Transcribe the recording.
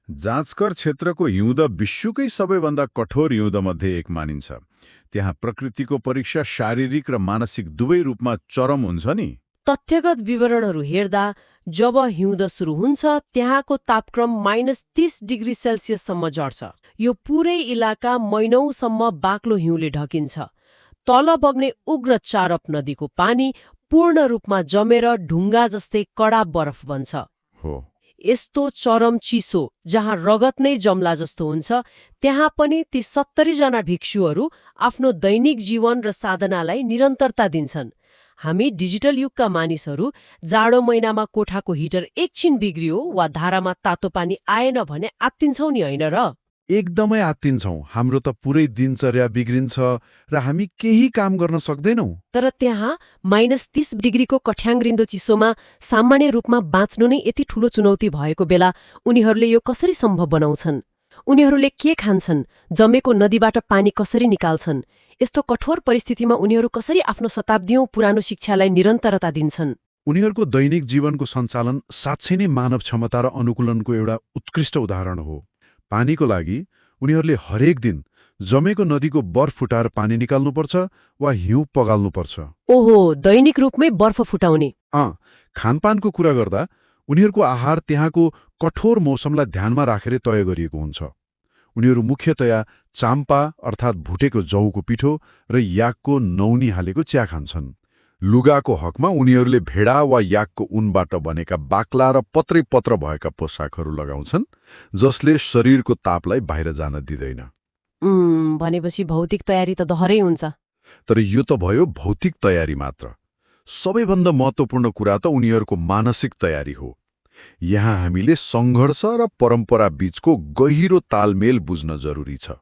जाँचकर क्षेत्रको हिउँद विश्वकै सबैभन्दा कठोर हिउँदमध्ये एक मानिन्छ। त्यहाँ प्रकृतिको परीक्षा शारीरिक र मानसिक दुवै रूपमा चरम हुन्छ नि। तथ्यगत विवरणहरू हेर्दा जब हिउँद सुरु हुन्छ त्यहाँको तापक्रम -30 डिग्री सेल्सियससम्म झर्छ। यो पुरै इलाका महिनौसम्म बाक्लो हिउँले ढकिन्छ। तल बग्ने उग्र चारप नदीको पानी पूर्ण रूपमा जमेर ढुङ्गा जस्तै कडा बरफ बन्छ। हो, यस्तो चरम चिसो जहाँ रगत नै जम्ला जस्तो हुन्छ, त्यहाँ पनि ती 70 जना भिक्षुहरू आफ्नो दैनिक जीवन र साधनालाई निरन्तरता दिन्छन्। हामी डिजिटल युगका मानिसहरू जाडो महिनामा कोठाको हिटर एकछिन बिग्रियो वा धारामा तातो पानी आएन भने आत्तिन्छौँ नि, होइन र? एकदमै आत्तिन्छौँ। हाम्रो त पुरै दिनचर्या बिग्रिन्छ र हामी केही काम गर्न सक्दैनौँ। तर त्यहाँ -30 डिग्रीको कठ्याङ्ग्रिन्दो चिसोमा सामान्य रूपमा बाँच्नु नै यति ठूलो चुनौती भएको बेला उनीहरूले यो कसरी सम्भव बनाउँछन्? उनीहरूले के खान्छन्? जमेको नदीबाट पानी कसरी निकाल्छन्? यस्तो कठोर परिस्थितिमा उनीहरू कसरी आफ्नो शताब्दीौं पुरानो शिक्षालाई निरन्तरता दिन्छन्? उनीहरूको दैनिक जीवनको सञ्चालन साँच्चै नै मानव क्षमता र अनुकूलनको एउटा उत्कृष्ट उदाहरण हो। पानीको लागि उनीहरूले हरेक दिन जमेको नदीको बर्फ फुटाएर पानी निकाल्नुपर्छ वा हिउँ पगाल्नुपर्छ। ओहो, दैनिक रूपमै बर्फ फुटाउने। खानपानको कुरा गर्दा उनीहरूको आहार त्यहाँको कठोर मौसमलाई ध्यानमा राखेर तय गरिएको हुन्छ। उनीहरू मुख्यतया चाम्पा अर्थात् भुटेको जौको पिठो र याकको नौनी हालेको चिया खान्छन्। लुगाको हकमा उनीहरूले भेडा वा याकको ऊनबाट बनेका बाक्ला र पत्रै-पत्र भएका पोसाकहरू लगाउँछन्, जसले शरीरको तापलाई बाहिर जान दिँदैन। भनेपछि भौतिक तयारी त दहरै हुन्छ। तर यो त भयो भौतिक तयारी मात्र। सबैभन्दा महत्त्वपूर्ण कुरा त उनीहरूको मानसिक तयारी हो। यहाँ हामीले सङ्घर्ष र परम्परा बीचको गहिरो तालमेल बुझ्न जरुरी छ।